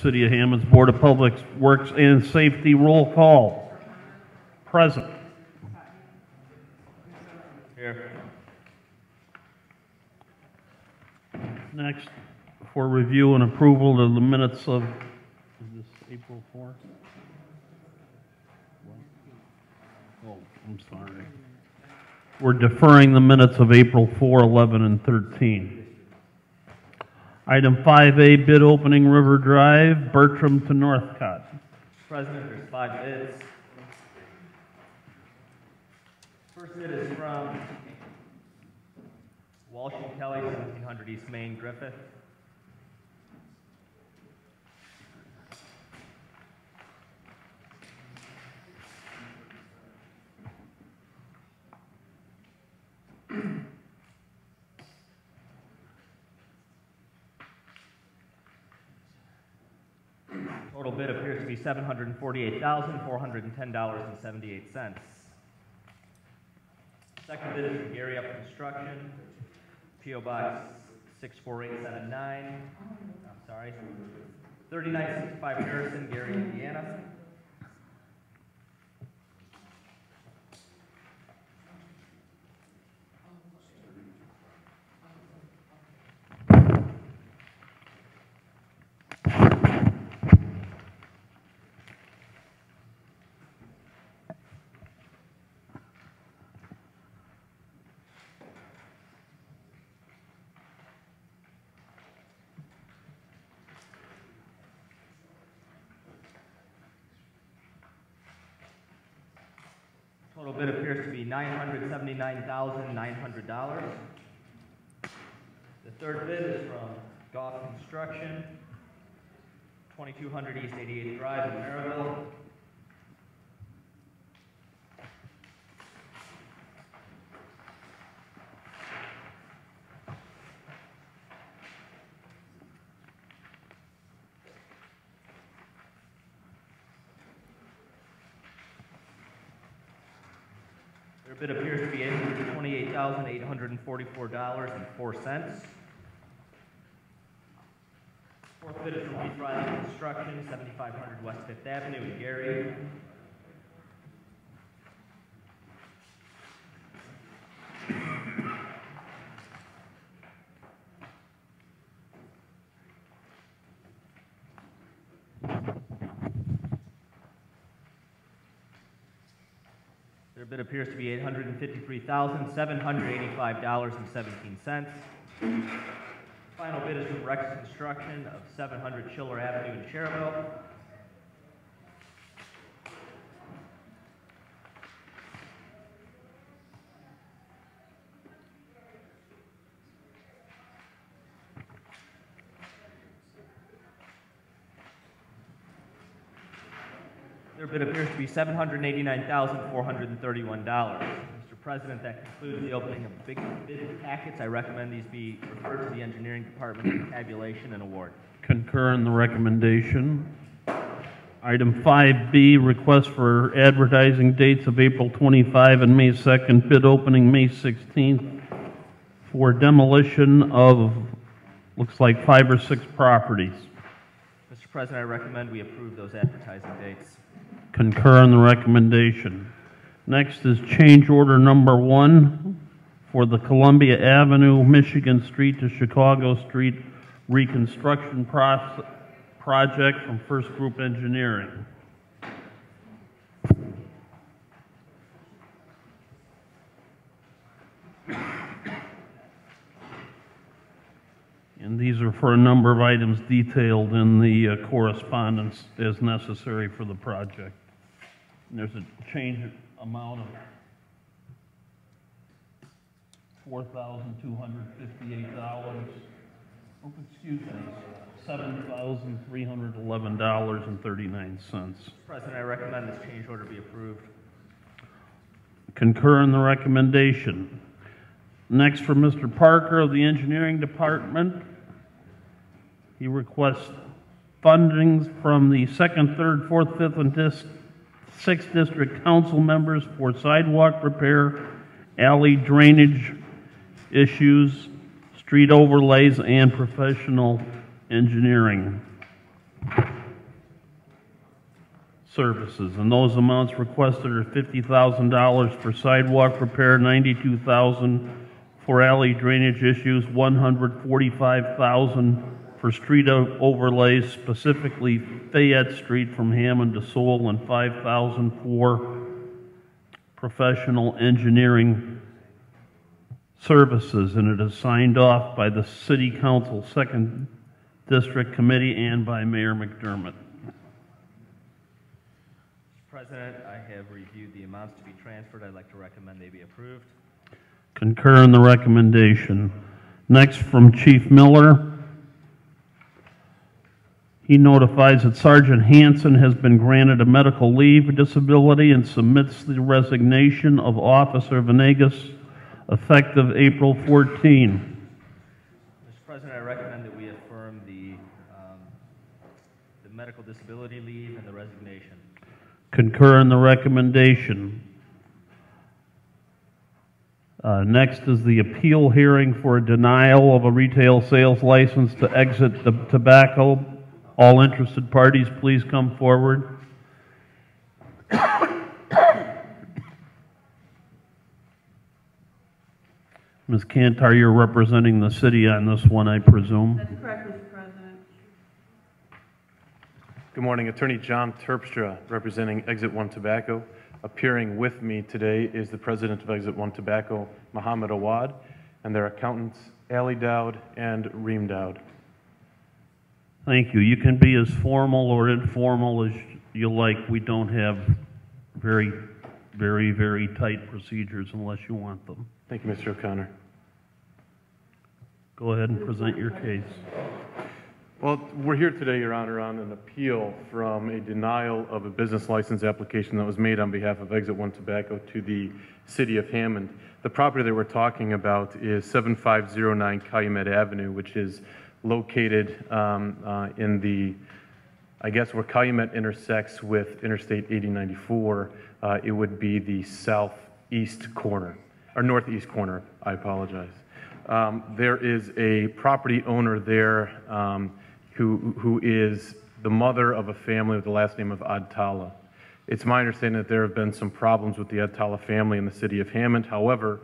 City of Hammond's Board of Public Works and Safety. Roll call. Present. Here. Next, for review and approval of the minutes of, is this April 4th? Oh, I'm sorry. We're deferring the minutes of April 4, 11, and 13. Item 5A, bid opening River Drive, Bertram to Northcott. President, there's 5 bids. First bid is from Walsh and Kelly, 1700 East Main, Griffith. Total bid appears to be $748,410.78. Second bid is from Gary Up Construction, P.O. Box 64879. 3965 Harrison, Gary, Indiana. Total bid appears to be $979,900. The third bid is from Goff Construction, 2200 East 88th Drive in Maryville. Their bid appears to be $828,844.04. Fourth bid is from Heath Riley Construction, 7500 West 5th Avenue in Gary. Their bid appears to be $853,785.17. Final bid is from Reconstruction of 700 Schiller Avenue in Cherville. Their bid appears to be $789,431. Mr. President, that concludes the opening of big bid packets. I recommend these be referred to the engineering department for tabulation and award. Concur in the recommendation. Item 5B, request for advertising dates of April 25 and May 2nd, bid opening May 16th for demolition of, looks like 5 or 6 properties. Mr. President, I recommend we approve those advertising dates. Concur in the recommendation. Next is change order number 1 for the Columbia Avenue, Michigan Street to Chicago Street reconstruction project from First Group Engineering. And these are for a number of items detailed in the correspondence as necessary for the project. And there's a change amount of $4,258. Oh, excuse me, $7,311.39. President, I recommend this change order be approved. Concur in the recommendation. Next, for Mr. Parker of the Engineering Department, he requests fundings from the 2nd, 3rd, 4th, 5th, and 6th District Council members for sidewalk repair, alley drainage issues, street overlays, and professional engineering. services, and those amounts requested are $50,000 for sidewalk repair, $92,000 for alley drainage issues, $145,000 for street overlays, specifically Fayette Street from Hammond to Sewell, and $5,000 for professional engineering services, and it is signed off by the City Council 2nd District Committee and by Mayor McDermott. Mr. President, I have reviewed the amounts to be transferred. I'd like to recommend they be approved. Concur in the recommendation. Next, from Chief Miller. He notifies that Sergeant Hanson has been granted a medical leave disability and submits the resignation of Officer Venegas effective April 14. Mr. President, I recommend that we affirm the medical disability leave and the resignation. Concur in the recommendation. Next is the appeal hearing for a denial of a retail sales license to Exit the Tobacco. All interested parties, please come forward. Ms. Cantar, you're representing the city on this one, I presume? That's correct, Mr. President. Good morning. Attorney John Terpstra, representing Exit 1 Tobacco. Appearing with me today is the president of Exit 1 Tobacco, Muhammad Awad, and their accountants, Ali Dowd and Reem Dowd. Thank you. You can be as formal or informal as you like. We don't have very tight procedures unless you want them. Thank you, Mr. O'Connor. Go ahead and present your case. Well, we're here today, Your Honor, on an appeal from a denial of a business license application that was made on behalf of Exit 1 Tobacco to the City of Hammond. The property that we're talking about is 7509 Calumet Avenue, which is located in the, I guess where Calumet intersects with Interstate 8094, it would be the southeast corner, or northeast corner, I apologize. There is a property owner there who is the mother of a family with the last name of Adtala. It's my understanding that there have been some problems with the Adtala family in the city of Hammond. However,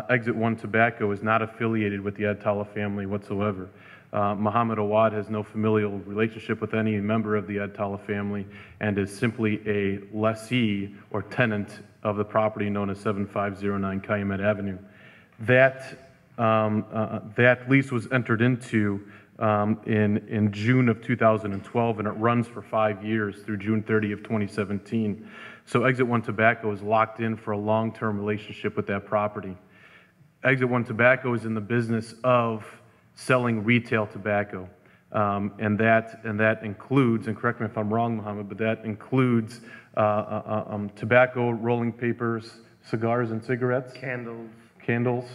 Exit 1 Tobacco is not affiliated with the Adtala family whatsoever. Muhammad Awad has no familial relationship with any member of the Adtala family and is simply a lessee or tenant of the property known as 7509 Calumet Avenue. That lease was entered into in June of 2012, and it runs for 5 years through June 30 of 2017. So Exit 1 Tobacco is locked in for a long-term relationship with that property. Exit 1 Tobacco is in the business of selling retail tobacco, and that includes, and correct me if I'm wrong, Muhammad, but that includes tobacco, rolling papers, cigars and cigarettes? Candles. Candles?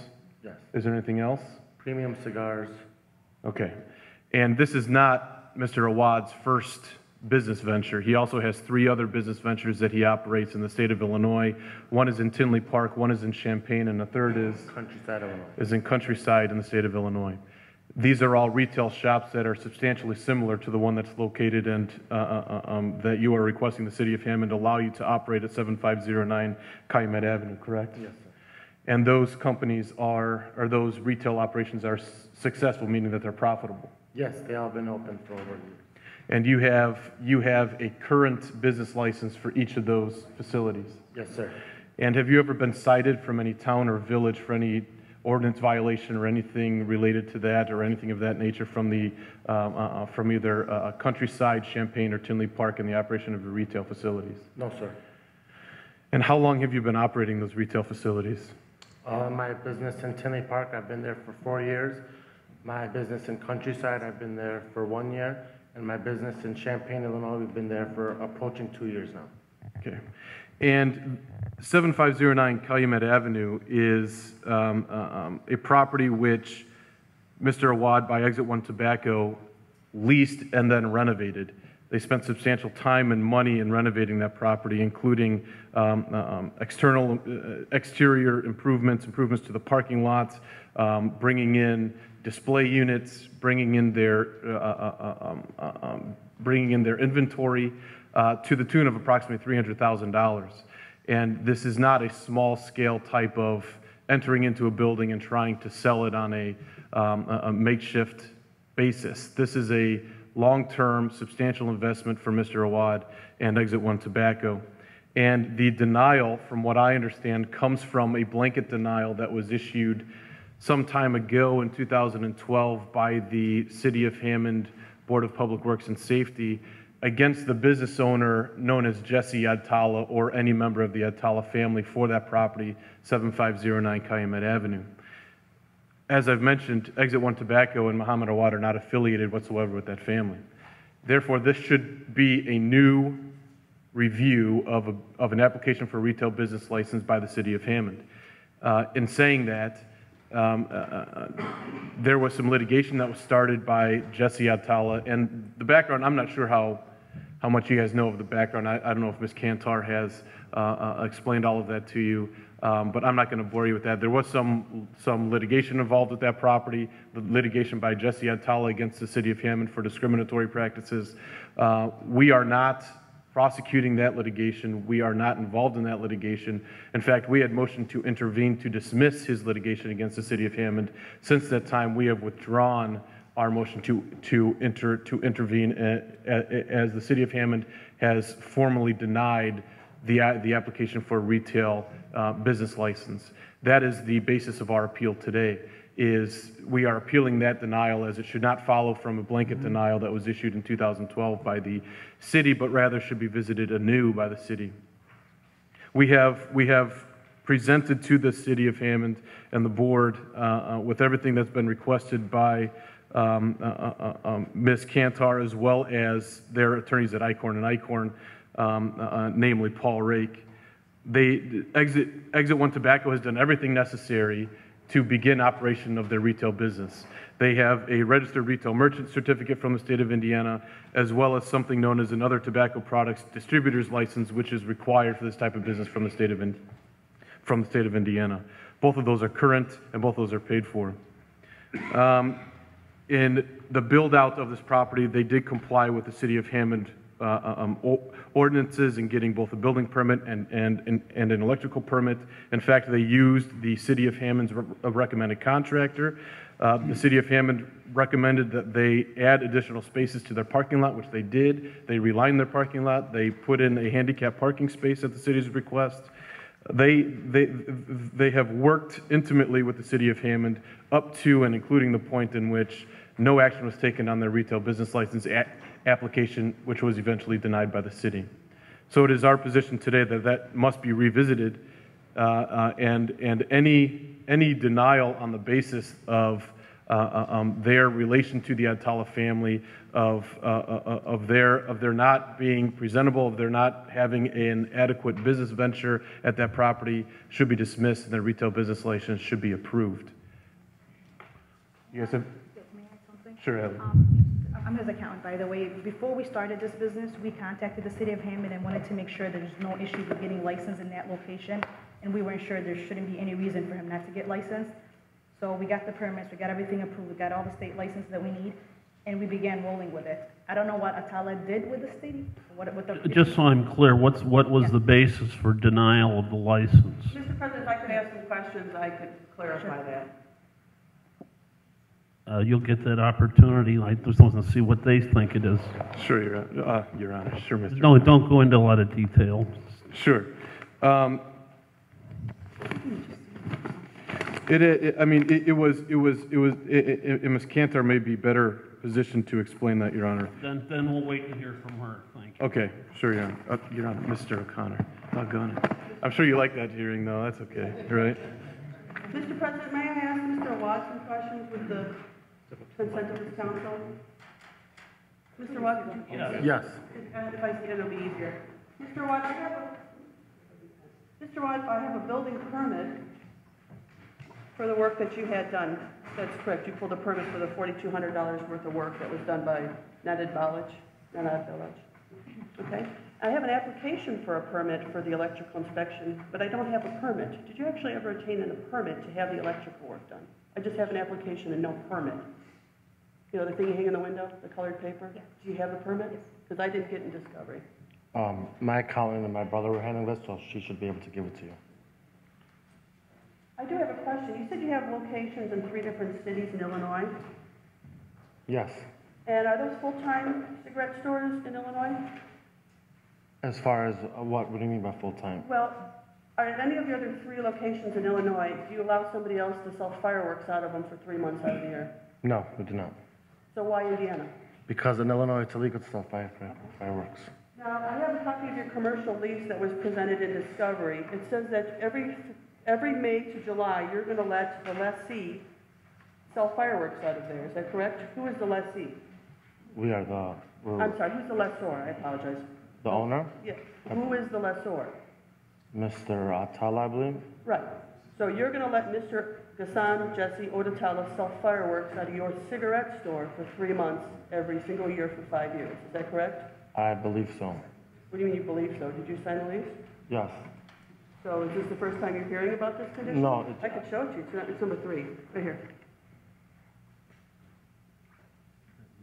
Yes. Is there anything else? Premium cigars. Okay. And this is not Mr. Awad's first business venture. He also has 3 other business ventures that he operates in the state of Illinois. One is in Tinley Park, one is in Champaign, and the third Countryside, Illinois. is in Countryside in the state of Illinois. These are all retail shops that are substantially similar to the one that's located and that you are requesting the city of Hammond allow you to operate at 7509 Calumet Avenue, correct? Yes, sir. And those companies or those retail operations are successful, meaning that they're profitable. Yes, they all been open for over a year. And you have a current business license for each of those facilities. Yes, sir. And have you ever been cited from any town or village for any ordinance violation or anything related to that or anything of that nature from the from either Countryside, Champaign, or Tinley Park in the operation of your retail facilities? No, sir. And how long have you been operating those retail facilities? My business in Tinley Park, I've been there for 4 years. My business in Countryside, I've been there for 1 year. And my business in Champaign, Illinois, we've been there for approaching 2 years now. Okay. And 7509 Calumet Avenue is a property which Mr. Awad, by Exit 1 Tobacco, leased and then renovated. They spent substantial time and money in renovating that property, including exterior improvements to the parking lots, bringing in display units, bringing in their inventory, to the tune of approximately $300,000. And this is not a small-scale type of entering into a building and trying to sell it on a makeshift basis. This is a long-term, substantial investment for Mr. Awad and Exit One Tobacco. And the denial, from what I understand, comes from a blanket denial that was issued some time ago in 2012 by the City of Hammond Board of Public Works and Safety against the business owner known as Jesse Adtala or any member of the Adtala family for that property, 7509 Calumet Avenue. As I've mentioned, Exit One Tobacco and Muhammad Awad are not affiliated whatsoever with that family. Therefore, this should be a new review of an application for a retail business license by the City of Hammond. In saying that, there was some litigation that was started by Jesse Adtala, and the background, I'm not sure how much you guys know of the background. I don't know if Ms. Kantar has explained all of that to you, but I'm not going to bore you with that. There was some litigation involved with that property, the litigation by Jesse Adtala against the City of Hammond for discriminatory practices. We are not prosecuting that litigation. We are not involved in that litigation. In fact, we had motioned to intervene to dismiss his litigation against the City of Hammond. Since that time, we have withdrawn our motion to intervene as the City of Hammond has formally denied the application for a retail business license. That is the basis of our appeal today, is we are appealing that denial as it should not follow from a blanket denial that was issued in 2012 by the city, but rather should be visited anew by the city. We have presented to the City of Hammond and the board with everything that's been requested by Ms. Kantar as well as their attorneys at Eichhorn and Eichhorn, namely Paul Rake. Exit One Tobacco has done everything necessary to begin operation of their retail business. They have a registered retail merchant certificate from the state of Indiana, as well as something known as another tobacco products distributor's license, which is required for this type of business from the state of Indiana. Both of those are current, and both of those are paid for. In the build-out of this property, they did comply with the City of Hammond ordinances in getting both a building permit and an electrical permit. In fact, they used the City of Hammond's recommended contractor. The City of Hammond recommended that they add additional spaces to their parking lot, which they did. They relined their parking lot. They put in a handicap parking space at the city's request. They have worked intimately with the City of Hammond up to and including the point in which no action was taken on their retail business license application, which was eventually denied by the city. So it is our position today that that must be revisited, and any denial on the basis of their relation to the Adtala family, of their not being presentable, of their not having an adequate business venture at that property should be dismissed, and their retail business license should be approved. You guys have? May I add something? Sure, Heather. I'm his accountant, by the way. Before we started this business, we contacted the City of Hammond and wanted to make sure there's no issue with getting licensed in that location, and we weren't sure there shouldn't be any reason for him not to get licensed. So we got the permits, we got everything approved, we got all the state licenses that we need, and we began rolling with it. I don't know what Adtala did with the city. Just so I'm clear, what was the basis for denial of the license? Mr. President, if I could ask some questions, I could clarify that. You'll get that opportunity. I just want to see what they think it is. Sure, Your Honor. Sure, Mr. No, don't go into a lot of detail. Sure. I mean, Ms. Kantar may be better positioned to explain that, Your Honor. Then we'll wait to hear from her. Thank you. Okay, sure, Your Honor. Your Honor, Mr. O'Connor. Doggone it. I'm sure you like that hearing, though. That's okay. Right? Mr. President, may I ask Mr. Watson questions with the consent of this council? Mr. Watson? Yes. If I stand, it'll be easier. Mr. Watson, I have a building permit for the work that you had done. That's correct. You pulled a permit for the $4,200 worth of work that was done by Netted Village. Okay. I have an application for a permit for the electrical inspection, but I don't have a permit. Did you actually ever obtain a permit to have the electrical work done? I just have an application and no permit. You know, the thing you hang in the window, the colored paper? Yeah. Do you have a permit? Because I didn't get in discovery. My accountant and my brother were handling this, so she should be able to give it to you. I do have a question. You said you have locations in 3 different cities in Illinois, Yes. and are those full-time cigarette stores in Illinois? As far as what do you mean by full-time? Well, are in any of the other 3 locations in Illinois, do you allow somebody else to sell fireworks out of them for 3 months out of the year? No, we do not. So why Indiana? Because in Illinois, it's illegal to sell fireworks. Now, I have a copy of your commercial lease that was presented in Discovery. It says that every May to July, you're going to let the lessee sell fireworks out of there. Is that correct? Who is the lessee? We are I'm sorry, who's the lessor? I apologize. the owner, Yeah. Who is the lessor? Mr. Atala, I believe. Right. So you're going to let Mr. Gassan Jesse Odatala sell fireworks out of your cigarette store for 3 months every single year for 5 years. Is that correct? I believe so. What do you mean you believe so? Did you sign the lease? Yes. So is this the first time you're hearing about this condition? No, I could show it to you. It's number 3, right here.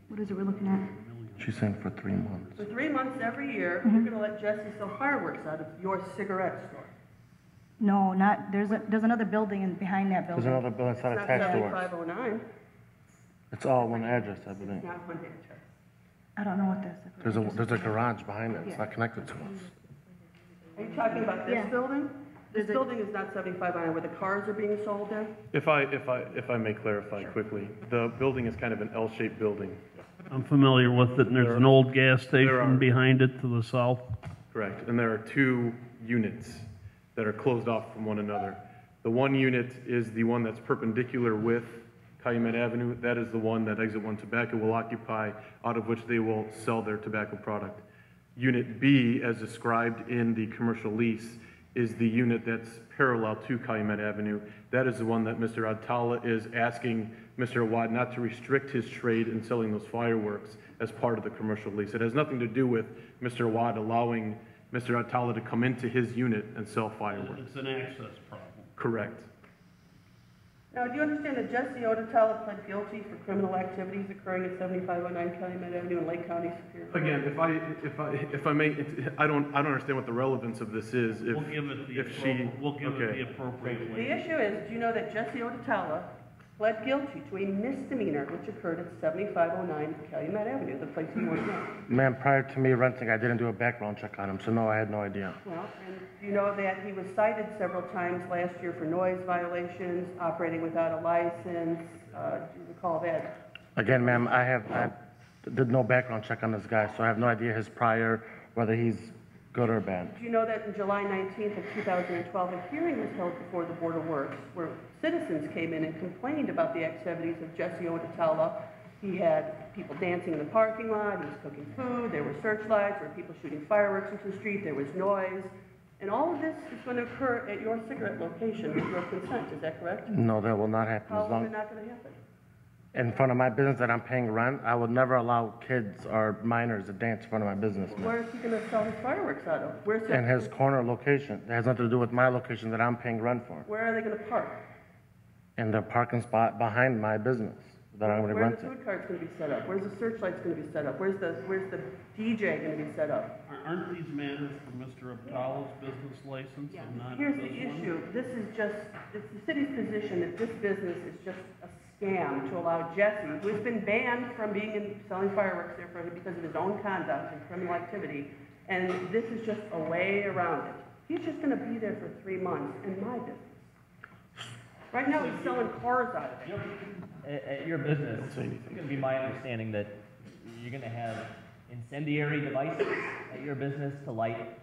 What is it we're looking at? She's saying for 3 months. For 3 months every year, you're going to let Jesse sell fireworks out of your cigarette store. No, not, there's another building behind that There's building. another building that's not It's not attached to us. 7509. It's all one address, I believe. It's not one address. I don't know what that's. There's a garage behind it. It's not connected to us. Are you talking about this Yeah. building? This Is it- building is not 7509 where the cars are being sold there? If I may clarify quickly, the building is kind of an L-shaped building. I'm familiar with it, and there's an old gas There are. station behind it to the south. Correct, and there are 2 units that are closed off from one another. The one unit is the one that's perpendicular with Calumet Avenue. That is the one that Exit 1 Tobacco will occupy, out of which they will sell their tobacco product. Unit B, as described in the commercial lease, is the unit that's parallel to Calumet Avenue. That is the one that Mr. Atala is asking Mr. Awad not to restrict his trade in selling those fireworks as part of the commercial lease. It has nothing to do with Mr. Awad allowing Mr. Atala to come into his unit and sell fireworks. It's an access problem. Correct. Now, do you understand that Jesse Odatala pled guilty for criminal activities occurring at 7509 Calumet Avenue in Lake County Superior Court? Again, if I may, I don't understand what the relevance of this is. We'll give it the appropriate The way. issue is, do you know that Jesse Odatala pled guilty to a misdemeanor which occurred at 7509 Calumet Avenue, the place he worked at? Ma'am, prior to me renting, I didn't do a background check on him, so no, I had no idea. Well, and do you know that he was cited several times last year for noise violations, operating without a license? Do you recall that? Again, ma'am, I did no background check on this guy, so I have no idea his prior, whether he's good or bad. Do you know that in July 19th of 2012, a hearing was held before the Board of Works where citizens came in and complained about the activities of Jesse Odatala? He had people dancing in the parking lot, he was cooking food, there were searchlights, there were people shooting fireworks into the street, there was noise. And all of this is going to occur at your cigarette location with your consent, is that correct? No, that will not happen. How As is long it not going to happen? in front of my business that I'm paying rent, I would never allow kids or minors to dance in front of my business. ma'am. Where is he going to sell his fireworks out of? Where's In his corner location, it has nothing to do with my location that I'm paying rent for. Where are they going to park? In the parking spot behind my business that I'm going to Where's rent the it. food cart's going to be set up? Where's the searchlights going to be set up? Where's the DJ going to be set up? Aren't these matters for Mr. Abdallah's business license and not Here's the this one? issue. This is just, it's the city's position that this business is just a scam to allow Jesse, who has been banned from being in selling fireworks there because of his own conduct and criminal activity, and this is just a way around it. He's just going to be there for 3 months in my business. Right now, he's selling cars out of it. At your business, it's going to be my understanding that you're going to have incendiary devices at your business to light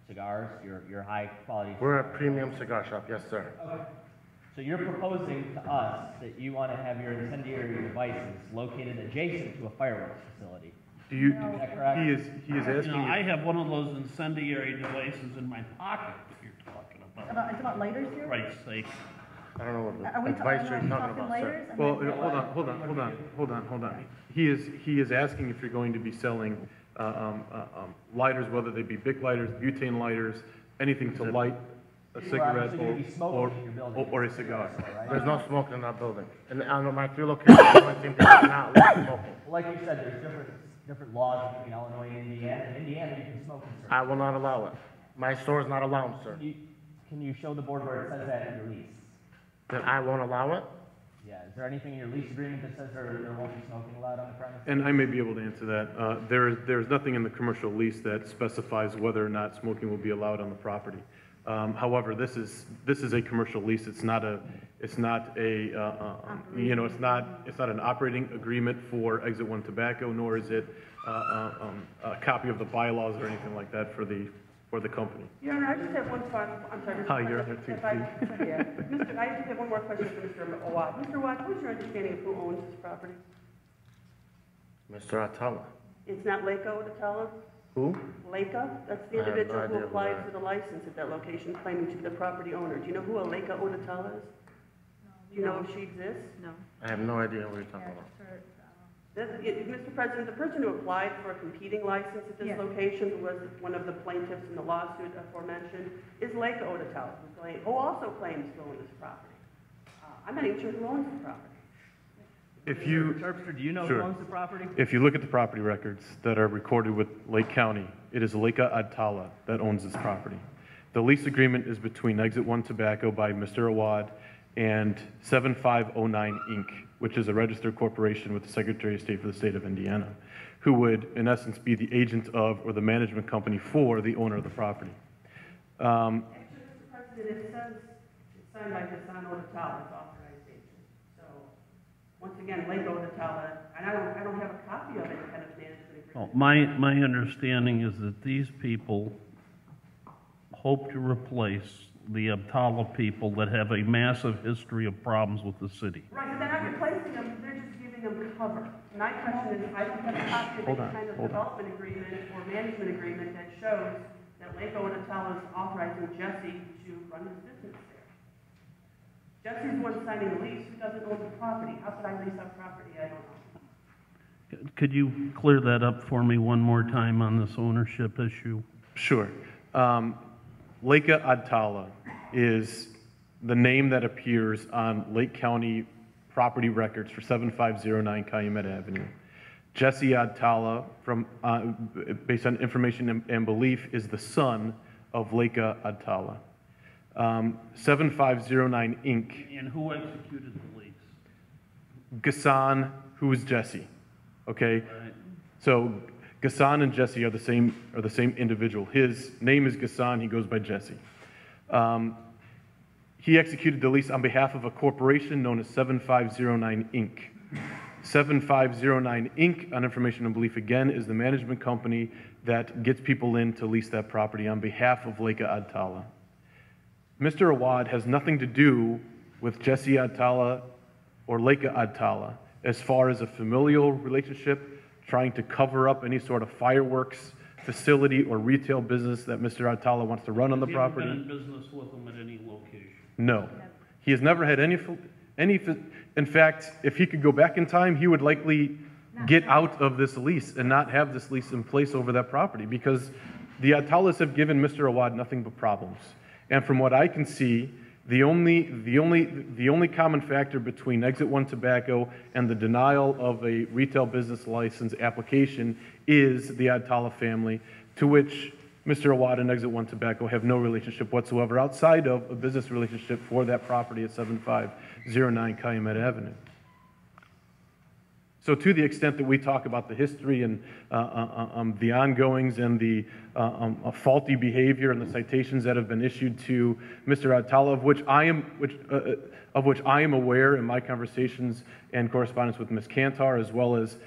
cigars, your high-quality. We're a premium cigar shop, yes, sir. So you're proposing to us that you want to have your incendiary devices located adjacent to a fireworks facility. Do you, Is that correct? he is asking You know, I you, have one of those incendiary devices in my pocket that you're talking about. It's about lighters For here? Christ's sake. I don't know what Are we the advice you're talking talking about, sir. lighters? well, hold on. He is asking if you're going to be selling lighters, whether they be Bic lighters, butane lighters, anything to light a cigarette actually gonna be smoking in your building. or a cigar. There's no smoking in our building. And on my 3 locations, the only thing that's not smoking. Like you said, there's different different laws between Illinois and Indiana. In Indiana, you can smoke in certain. I will not allow it. My store is not allowed, sir. Can you show the board where it says that in your lease? That I won't allow it? Yeah, is there anything in your lease agreement that says there won't be smoking allowed on the premises? And I may be able to answer that. There's nothing in the commercial lease that specifies whether or not smoking will be allowed on the property. However, this is a commercial lease. It's not an operating agreement for Exit One Tobacco, nor is it a copy of the bylaws or anything like that for the company. Your Honor, I just have one final, I'm sorry. Mr. Hi, Your President, Honor, if I- yeah. I just have one more question for Mr. Awad. Mr. Awad, what is your understanding of who owns this property? Mr. Atala. It's not Leko Atala? Who? Leka? That's the I have no individual idea who who applied that for the license at that location, claiming to be the property owner. Do you know who a Leka Odetala is? Do you know if she exists? No. I have no idea what you're talking about. Mr. President, the person who applied for a competing license at this Yes. location, who was one of the plaintiffs in the lawsuit aforementioned, is Leka Odetala, who also claims to own this property. I'm not even sure who owns the property. Terpster, do you know Sure. who owns the property? If you look at the property records that are recorded with Lake County, it is Leka Adtala that owns this property. The lease agreement is between Exit One Tobacco by Mr. Awad and 7509 Inc., which is a registered corporation with the Secretary of State for the state of Indiana, who would, in essence, be the agent of or the management company for the owner of the property. Actually, Mr. President, it says it's signed by Hassan Odetala, it's authorized agent. So, once again, Leka Odetala, and I don't have a copy of it, kind of management Well, agreement. my understanding is that these people hope to replace the Abtala people that have a massive history of problems with the city. Right, but they're not replacing them, they're just giving them cover. My question is, I don't have a copy of any kind of development agreement or management agreement that shows that Leka Odetala is authorizing Jesse to run his business there. Jesse's the one signing the lease, who doesn't own the property. How could I lease out property? I don't know. Could you clear that up for me one more time on this ownership issue? Sure. Leka Adtala is the name that appears on Lake County property records for 7509 Calumet Avenue. Jesse Adtala, based on information and belief, is the son of Leka Adtala. 7509 Inc. And who executed the lease? Gassan, who is Jesse. Okay? Right. So Gassan and Jesse are the same individual. His name is Gassan, he goes by Jesse. He executed the lease on behalf of a corporation known as 7509 Inc. 7509 Inc., on information and belief again, is the management company that gets people in to lease that property on behalf of Leka Adtala. Mr. Awad has nothing to do with Jesse Adtala or Leka Adtala as far as a familial relationship, trying to cover up any sort of fireworks facility or retail business that Mr. Adtala wants to run on the Have you ever property. been in business with them at any location? No. He has never had any, in fact, if he could go back in time, he would likely get out of this lease and not have this lease in place over that property, because the Adtalas have given Mr. Awad nothing but problems. And from what I can see, the only common factor between Exit One Tobacco and the denial of a retail business license application is the Adtala family, to which Mr. Awad and Exit One Tobacco have no relationship whatsoever outside of a business relationship for that property at 7509 Calumet Avenue. So to the extent that we talk about the history and the ongoings and the faulty behavior and the citations that have been issued to Mr. Adtala, of which I am aware in my conversations and correspondence with Ms. Cantar, as well as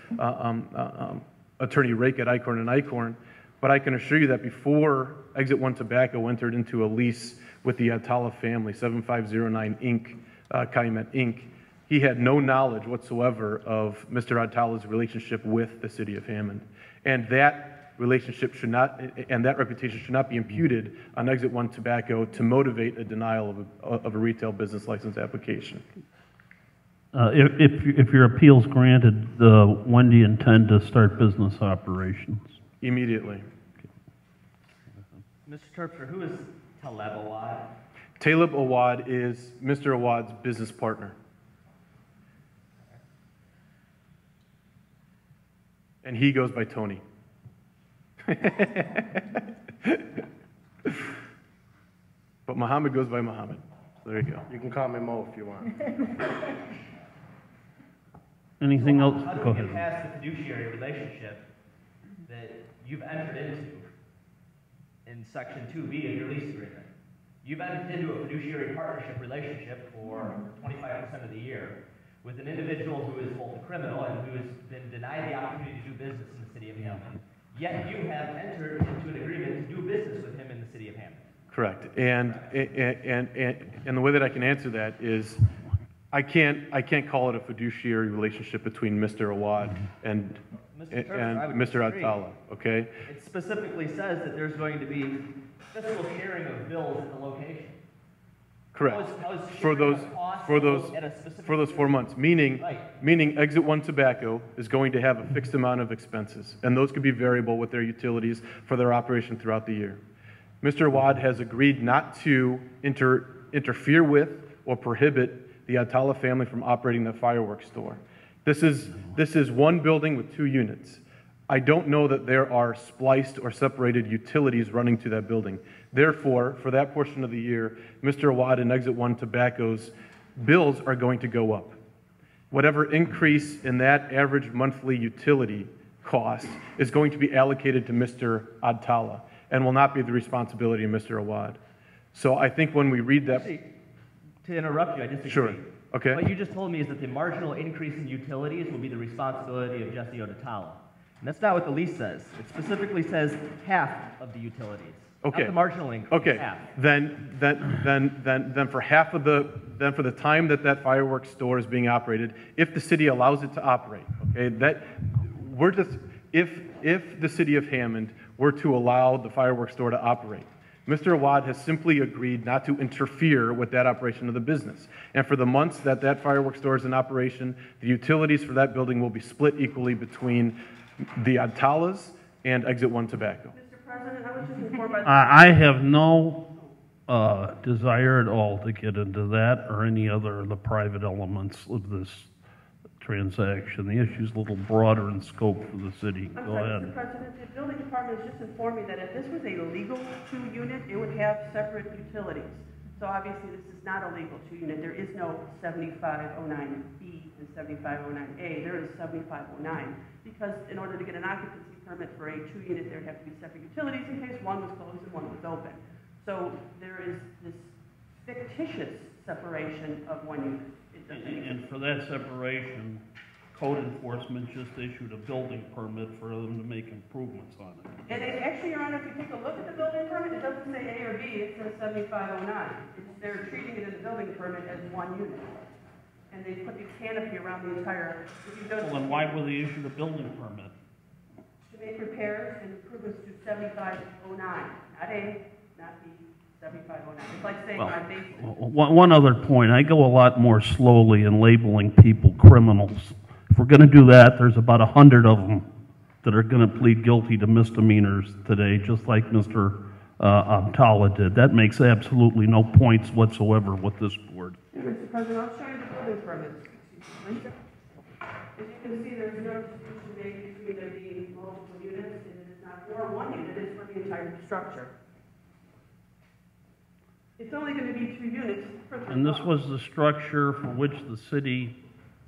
Attorney Rake at Eichhorn and Eichhorn, but I can assure you that before Exit One Tobacco entered into a lease with the Adtala family, 7509 Inc., Calumet Inc., he had no knowledge whatsoever of Mr. Adtala's relationship with the city of Hammond. And that relationship should not, and that reputation should not be imputed on Exit One Tobacco to motivate a denial of a retail business license application. If your appeal's granted, when do you intend to start business operations? Immediately. Mr. Terpster, who is Taleb Awad? Taleb Awad is Mr. Awad's business partner. And he goes by Tony. But Muhammad goes by Muhammad. So there you go. You can call me Mo if you want. Anything else? How Go do we get ahead. past the fiduciary relationship that you've entered into in Section 2B of your lease agreement? You've entered into a fiduciary partnership relationship for 25% of the year with an individual who is both a criminal and who has been denied the opportunity to do business in the city of Hammond. Yet you have entered into an agreement to do business with him in the city of Hammond. Correct. And the way that I can answer that is I can't call it a fiduciary relationship between Mr. Awad and Mr. Turner, I would Mr. disagree. Atala, okay? It specifically says that there's going to be fiscal sharing of bills at the location. Correct. How is For sharing those, of costs for those, at a specific for those 4 months, meaning Exit 1 Tobacco is going to have a fixed amount of expenses, and those could be variable with their utilities for their operation throughout the year. Mr. Awad has agreed not to interfere with or prohibit the Atala family from operating the fireworks store. This is one building with 2 units. I don't know that there are spliced or separated utilities running to that building. Therefore, for that portion of the year, Mr. Awad and Exit 1 Tobacco's bills are going to go up. Whatever increase in that average monthly utility cost is going to be allocated to Mr. Atala and will not be the responsibility of Mr. Awad. So I think when we read that... Actually, to interrupt you, I disagree. Sure. Okay. What you just told me is that the marginal increase in utilities will be the responsibility of Jesse Otatala. And that's not what the lease says. It specifically says half of the utilities. Okay. Not the marginal increase. Okay. Half. Then for the time that fireworks store is being operated, if the city allows it to operate, okay, if the city of Hammond were to allow the fireworks store to operate, Mr. Awad has simply agreed not to interfere with that operation of the business. And for the months that fireworks store is in operation, the utilities for that building will be split equally between the Atalas and Exit 1 Tobacco. Mr. President, I was just informed by the... I have no desire at all to get into that or any other of the private elements of this transaction. The issue's a little broader in scope for the city. I'm Go sorry, ahead. Mr. President, the building department has just informed me that if this was a legal 2-unit, it would have separate utilities. So obviously, this is not a legal 2-unit. There is no 7509B and 7509A. There is 7509. Because in order to get an occupancy permit for a 2-unit, there would have to be separate utilities in case one was closed and one was open. So there is this fictitious separation of 1 unit. It doesn't exist. And for that separation, code enforcement just issued a building permit for them to make improvements on it. And actually, Your Honor, if you take a look at the building permit, it doesn't say A or B, it says 7509. They're treating it in the building permit as 1 unit. And they put the canopy around the entire, if you go Well, then why will they issue the building permit? to make repairs and improvements to 7509, not A, not B, 7509. It's like saying my basement. One other point, I go a lot more slowly in labeling people criminals. If we're going to do that, there's about 100 of them that are going to plead guilty to misdemeanors today, just like Mr. Abtala did. That makes absolutely no points whatsoever with this board. Mr. President, I'll show you the building permits. As you can see, there's no distinction made between there being multiple units, and it is not for 1 unit, it's for the entire structure. It's only going to be 2 units for 3 And this months. was the structure for which the city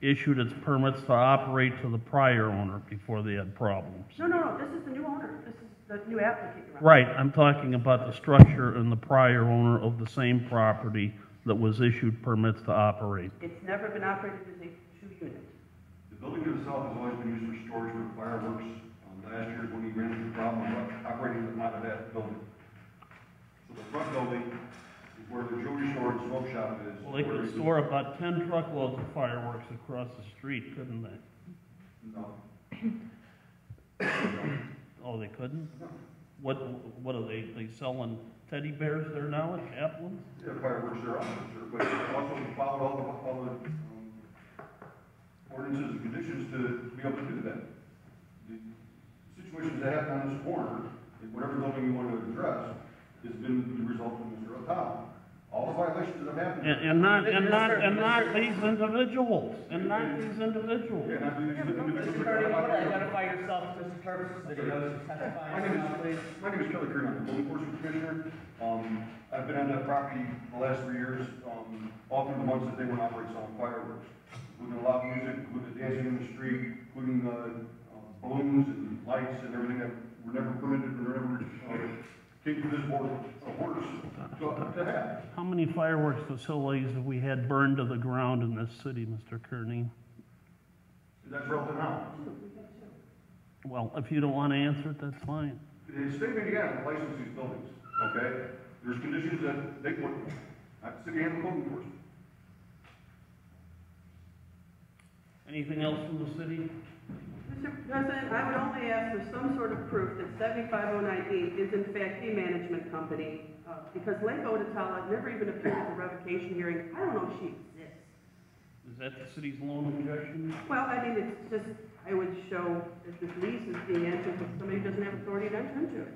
issued its permits to operate to the prior owner before they had problems. No, this is the new owner. This is the new applicant. Your Honor. Right, I'm talking about the structure and the prior owner of the same property that was issued permits to operate. It's never been operated as a 2-unit. The building itself has always been used for storage for fireworks. Last year, when we ran into the problem of operating out of that building. So the front building is where the jewelry store and smoke shop is. Well, they could store about 10 truckloads of fireworks across the street, couldn't they? No. Oh, they couldn't? What are they selling teddy bears there now at Chaplin's? Yeah, fireworks are on, sure, but also followed all the ordinances and conditions to be able to do that. The situations that happen on this corner, in whatever building you want to address, has been the result of Mr. O'Tonnell. All the violations that have happened. And not these individuals, and not these individuals. Yeah, not these individuals. Mr. Carney, you want to identify yourself, Mr. Purvis, so that he knows who's testifying, please? My name is Kelly Kern, I'm the code enforcement commissioner. I've been on that property the last 3 years, all through the months that they were operating selling fireworks, including loud music, including dancing in the street, including balloons and lights and everything that were never permitted, or never came through this board orders to have. How many fireworks facilities have we had burned to the ground in this city, Mr. Kearney? That's relevant now. Well, if you don't want to answer it, that's fine. The state of Indiana licenses these buildings, okay? There's conditions that they put, not the city and code enforcement. Anything else from the city? Mr. President, I would only ask for some sort of proof that 7509E is in fact a management company, because Lake Otatala never even appeared at the revocation hearing. I don't know if she exists. Is that the city's lone objection? Well, I mean, it's just, I would show that this lease is being entered, but somebody doesn't have authority to enter into it.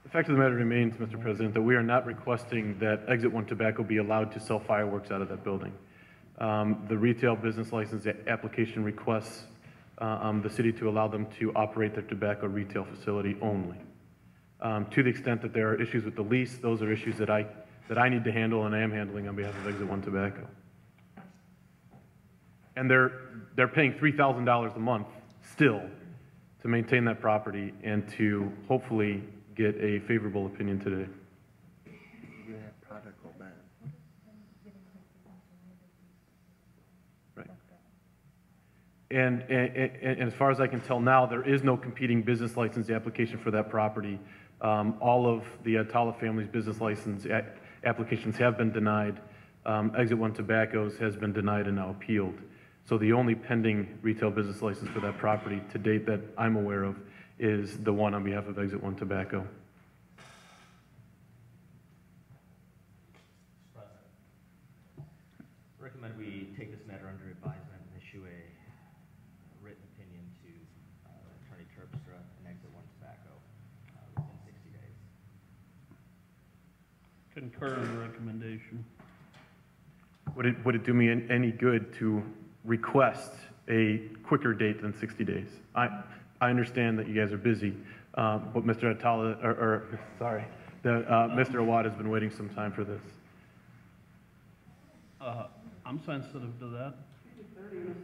The fact of the matter remains, Mr. President, that we are not requesting that Exit 1 Tobacco be allowed to sell fireworks out of that building. The retail business license application requests the city to allow them to operate their tobacco retail facility only. To the extent that there are issues with the lease, those are issues that I need to handle and I am handling on behalf of Exit 1 Tobacco. And they're paying $3,000 a month still to maintain that property and to hopefully get a favorable opinion today. Right. And as far as I can tell now, there is no competing business license application for that property. All of the Atala family's business license applications have been denied. Exit 1 Tobacco's has been denied and now appealed. So the only pending retail business license for that property to date that I'm aware of is the one on behalf of Exit 1 Tobacco. Recommend we take this matter under advisement and issue a written opinion to Attorney Terpstra and Exit 1 Tobacco within 60 days. Concur in the recommendation. Would it do me any good to request a quicker date than 60 days? I understand that you guys are busy, but Mr. Atala, Mr. Awad has been waiting some time for this. I'm sensitive to that. Mr. President.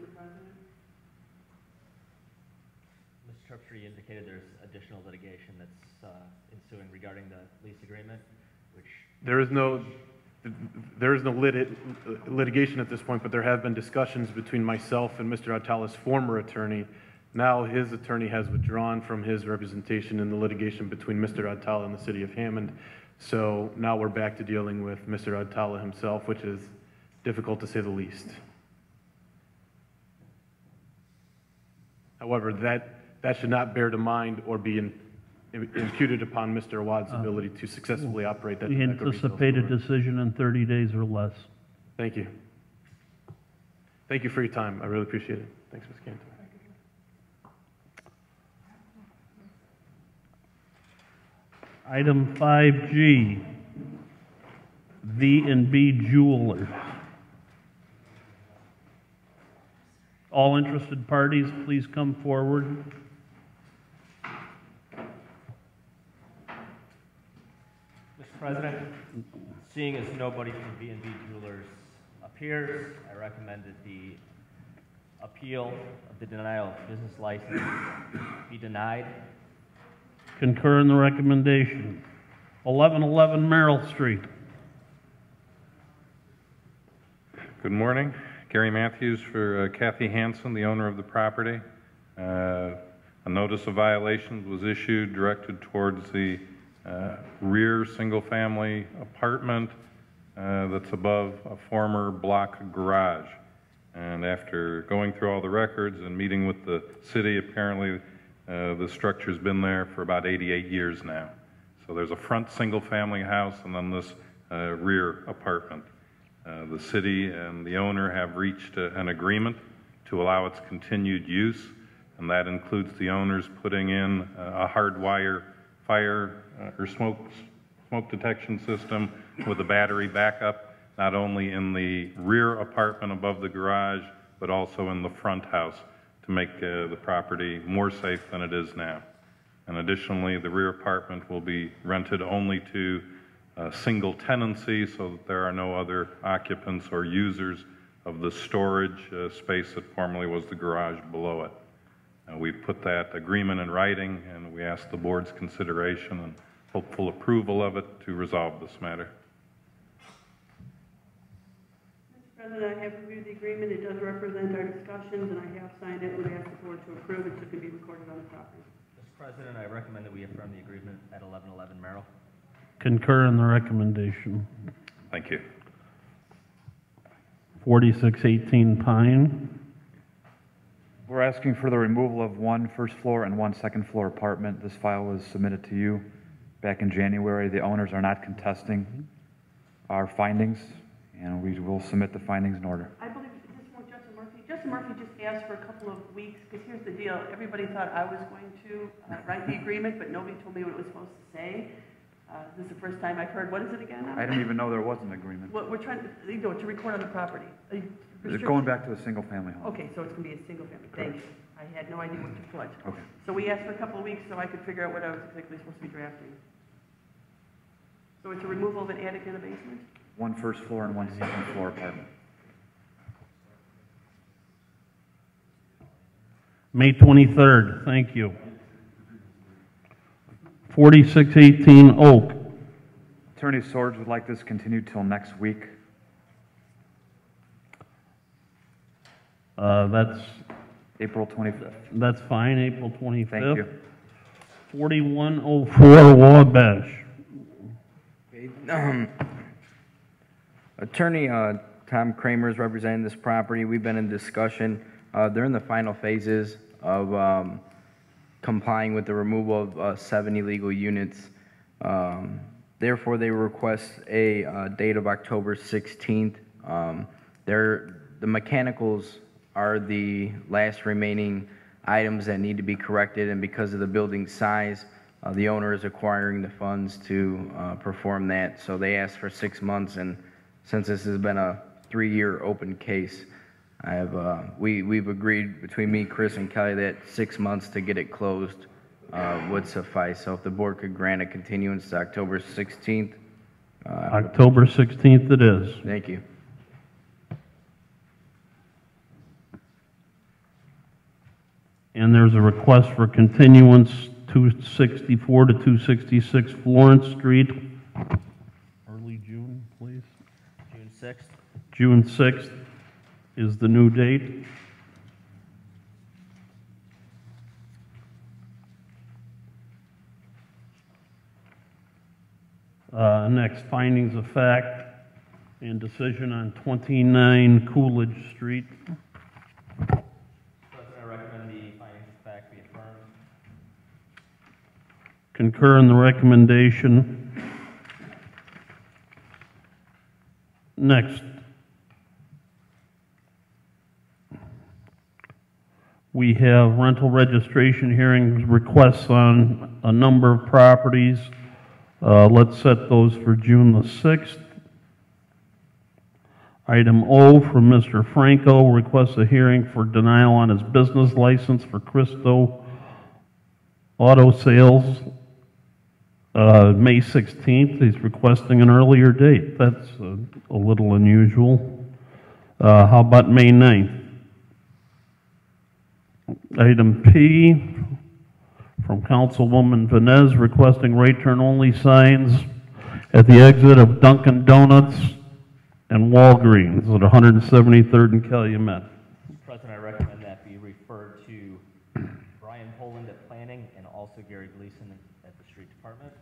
Mr. Terpstra, you indicated there's additional litigation that's ensuing regarding the lease agreement, which... There is no litigation at this point, but there have been discussions between myself and Mr. Atala's former attorney. Now his attorney has withdrawn from his representation in the litigation between Mr. Atala and the city of Hammond. So now we're back to dealing with Mr. Atala himself, which is difficult to say the least. However, that should not bear to mind or be imputed upon Mr. Awad's ability to successfully operate that. We anticipate a decision in 30 days or less. Thank you. Thank you for your time. I really appreciate it. Thanks, Ms. Cantor. Item 5G, V&B Jewelers. All interested parties, please come forward. Mr. President, seeing as nobody from V&B Jewelers appears, I recommend that the appeal of the denial of business license be denied. Concur in the recommendation. 1111 Merrill Street. Good morning. Gary Matthews for Kathy Hansen, the owner of the property. A notice of violations was issued directed towards the rear single-family apartment that's above a former block garage. And after going through all the records and meeting with the city, apparently the structure's been there for about 88 years now. So there's a front single-family house and then this rear apartment. The city and the owner have reached an agreement to allow its continued use, and that includes the owners putting in a hardwire fire or smoke detection system with a battery backup, not only in the rear apartment above the garage, but also in the front house to make the property more safe than it is now. And additionally, the rear apartment will be rented only to single tenancy so that there are no other occupants or users of the storage space that formerly was the garage below it. We've put that agreement in writing, and we ask the board's consideration and hopeful approval of it to resolve this matter. Mr. President, I have reviewed the agreement. It does represent our discussions, and I have signed it. We ask the board to approve it so it can be recorded on the property. Mr. President, I recommend that we affirm the agreement at 1111 Merrill. Concur in the recommendation. Thank you. 4618 Pine. We're asking for the removal of one first floor and one second floor apartment. This file was submitted to you back in January. The owners are not contesting our findings, and we will submit the findings in order. I believe this is from Justin Murphy. Justin Murphy just asked for a couple of weeks, because here's the deal. Everybody thought I was going to write the agreement, but nobody told me what it was supposed to say. This is the first time I've heard. What is it again? I didn't even know there was an agreement. What we're trying to, to record on the property. It's going back to a single-family home. Okay, so it's going to be a single family. Thank you. I had no idea what to put. Okay. So we asked for a couple of weeks so I could figure out what I was exactly supposed to be drafting. So it's a removal of an attic and a basement? One first floor and one second floor apartment. May 23rd, thank you. 4618 Oak. Attorney Swords would like this continued till next week. That's April 25th. That's fine, April 25th. Thank you. 4104 Wabash. Attorney Tom Kramer is representing this property. We've been in discussion. They're in the final phases of complying with the removal of 7 illegal units. Therefore, they request a date of October 16th. The mechanicals are the last remaining items that need to be corrected, and because of the building size, the owner is acquiring the funds to perform that. So they asked for 6 months, and since this has been a 3-year open case, we've agreed between me, Chris, and Kelly that 6 months to get it closed would suffice. So if the board could grant a continuance to October 16th. October 16th it is. Thank you. And there's a request for continuance 264 to 266 Florence Street. Early June, please. June 6th. June 6th is the new date. Next, findings of fact and decision on 29 Coolidge Street. President, I recommend the findings of fact be affirmed. Concur in the recommendation. Next, we have rental registration hearings requests on a number of properties. Let's set those for June the 6th. Item O from Mr. Franco requests a hearing for denial on his business license for Cristo Auto Sales. May 16th, he's requesting an earlier date. That's a little unusual. How about May 9th? Item P from Councilwoman Venez requesting right turn only signs at the exit of Dunkin' Donuts and Walgreens at 173rd and Calumet. President, I recommend that be referred to Brian Poland at Planning and also Gary Gleason at the Street Department.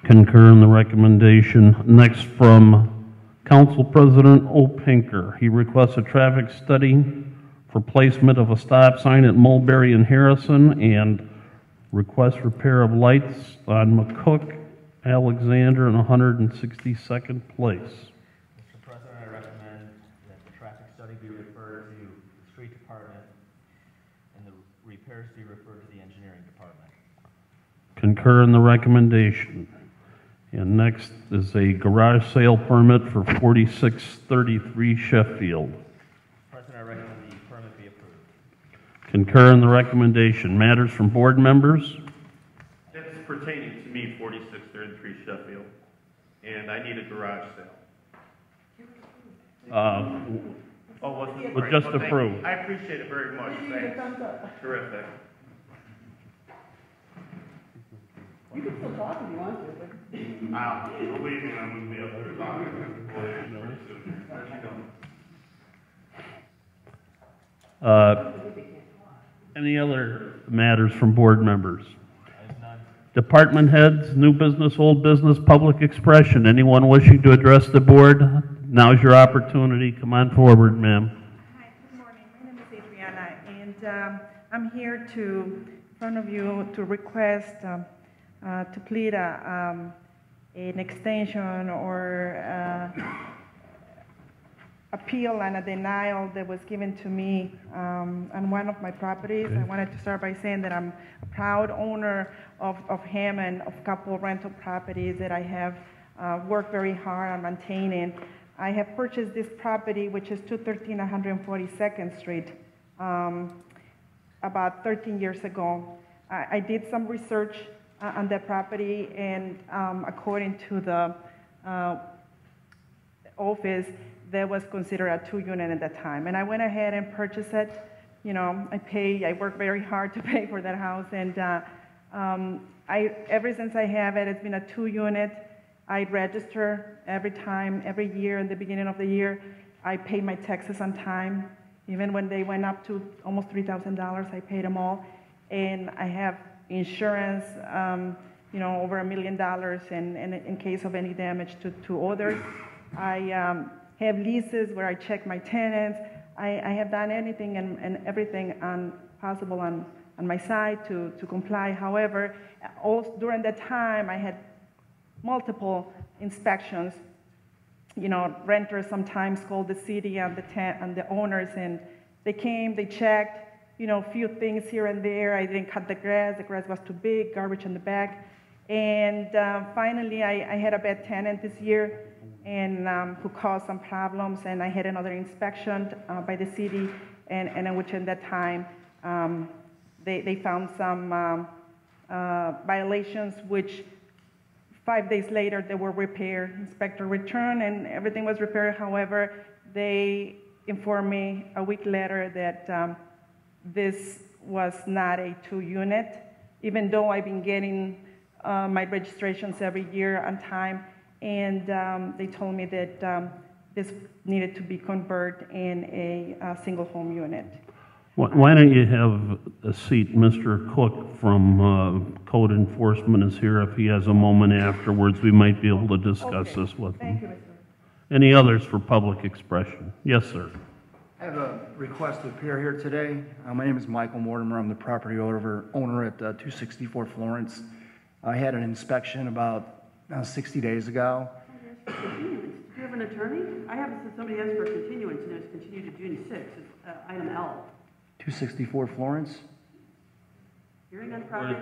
Concur in the recommendation. Next from Council President O'Pinker. He requests a traffic study for placement of a stop sign at Mulberry and Harrison and request repair of lights on McCook, Alexander, and 162nd Place. Mr. President, I recommend that the traffic study be referred to the street department, and the repairs be referred to the engineering department. Concur in the recommendation. And next is a garage sale permit for 4633 Sheffield. President, I recommend the permit be approved. Concur in the recommendation. Matters from board members? That's pertaining to me, 4633 Sheffield, and I need a garage sale. Would just approve. I appreciate it very much, thanks. Terrific. You can still talk if you want to, but. Believe me, I'm going to be up there talking. Any other matters from board members? Department heads, new business, old business, public expression. Anyone wishing to address the board? Now's your opportunity. Come on forward, ma'am. Hi, good morning. My name is Adriana, and I'm here in front of you to request to plead an extension or appeal on a denial that was given to me on one of my properties. Okay. I wanted to start by saying that I'm a proud owner of Hammond, of a couple of rental properties that I have worked very hard on maintaining. I have purchased this property, which is 213 142nd Street, about 13 years ago. I did some research on that property, and according to the office, that was considered a 2-unit at that time. And I went ahead and purchased it. You know, I worked very hard to pay for that house, and ever since I have it, it's been a 2-unit. I register every year in the beginning of the year. I pay my taxes on time. Even when they went up to almost $3,000, I paid them all. And I have insurance, over $1 million in case of any damage to others. I have leases where I check my tenants. I have done anything and everything possible on my side to comply. However, also during that time, I had multiple inspections. Renters sometimes called the city and the owners, and they came, they checked, a few things here and there. I didn't cut the grass was too big, garbage in the back. And finally, I had a bad tenant this year, and who caused some problems, and I had another inspection by the city, and which in that time, they found some violations, which 5 days later, they were repaired. Inspector returned, and everything was repaired. However, they informed me a week later that this was not a 2-unit, even though I've been getting my registrations every year on time. And they told me that this needed to be converted in a single home unit. Why don't you have a seat? Mr. Cook from Code Enforcement is here. If he has a moment afterwards, we might be able to discuss this with him. Thank you, Mr. Any others for public expression? Yes, sir. I have a request to appear here today. My name is Michael Mortimer. I'm the property owner at 264 Florence. I had an inspection about 60 days ago. Do you have an attorney? I have somebody asked for a continuance, and it was continued to June 6th. It's item L. 264 Florence? Hearing on property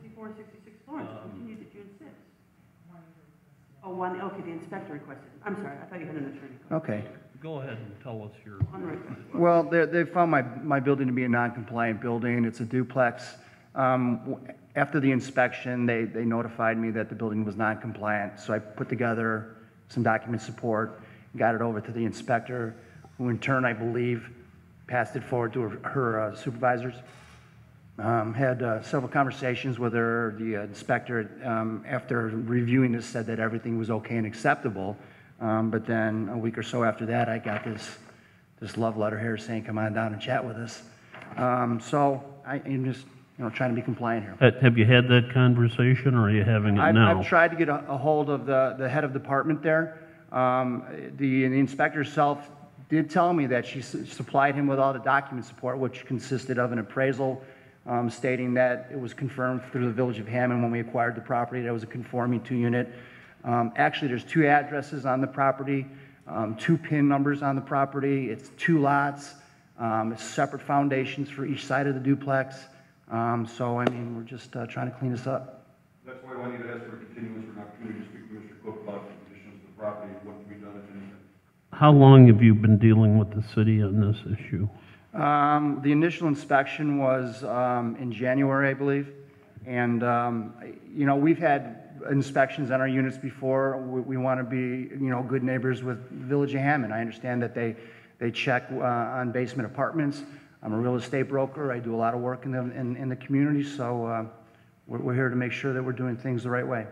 6466 Florence, continued to June 6th. Okay, the inspector requested. I'm sorry, I thought you had an attorney. Okay. Go ahead and tell us your... Well, they found my building to be a non-compliant building. It's a duplex. After the inspection, they notified me that the building was non-compliant, so I put together some document support, got it over to the inspector, who in turn, I believe, passed it forward to her supervisors. Had several conversations with her. The inspector, after reviewing this, said that everything was okay and acceptable. But then a week or so after that, I got this love letter here saying, come on down and chat with us. So I'm just trying to be compliant here. Have you had that conversation, or are you having it now? I've tried to get a hold of the head of department there. The inspector herself did tell me that she supplied him with all the document support, which consisted of an appraisal stating that it was confirmed through the Village of Hammond when we acquired the property that it was a conforming 2-unit. Actually, there's 2 addresses on the property. 2 PIN numbers on the property. It's 2 lots, it's separate foundations for each side of the duplex. So, I mean, we're just trying to clean this up. That's why I need to ask for a continuance for an opportunity to speak to Mr. Cook about the conditions of the property, what can be done if anything. How long have you been dealing with the city on this issue? The initial inspection was in January, I believe. And, you know, we've had inspections on our units before. We want to be, you know, good neighbors with Village of Hammond. I understand that they check on basement apartments. I'm a real estate broker. I do a lot of work in the community, so we're here to make sure that we're doing things the right way.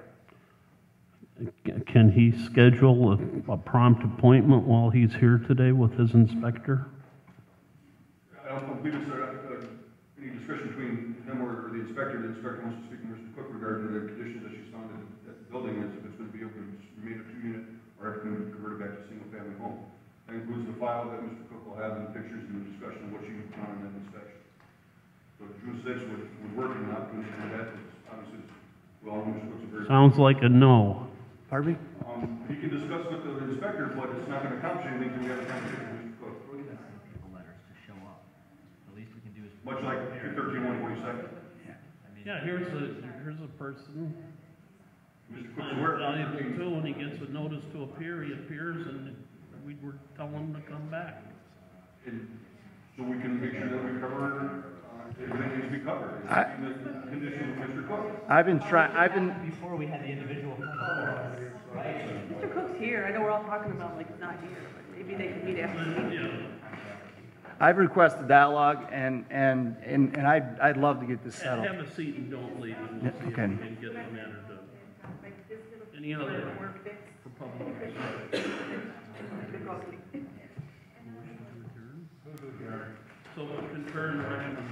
Can he schedule a prompt appointment while he's here today with his inspector? I don't believe it's any discussion between him or the inspector. The inspector wants to speak to Mr. Cook regarding the conditions that she's found at the building, as if it's going to be able to remain a 2-unit or if it's going to be converted back to a single-family home. That includes the file that Mr. Cook will have and the pictures and the discussion of what she found in that inspection. So June 6th would work and not going to do that. Obviously, well, Mr. Cook's a very... Sounds like a no. Pardon me? He can discuss with the inspector, but it's not going to accomplish anything until we have a conversation with Mr. Cook. We're gonna send people letters to show up. The least we can do is. Much like 213-142nd. Yeah, here's a person. Mr. Cook's aware. Valuable too, when he gets a notice to appear, he appears, and we were telling him to come back. And so we can make sure that we cover everything needs to be covered. The condition of Mr. Cook. Before we had the individual come forward, right? Mr. Cook's here. I know we're all talking about like he's not here, but maybe they can meet after the meeting. I've requested dialogue, and I'd love to get this settled. Have a seat and don't leave, and we'll see if we Okay. can get the matter done. Any other for public? So, concur and recommend.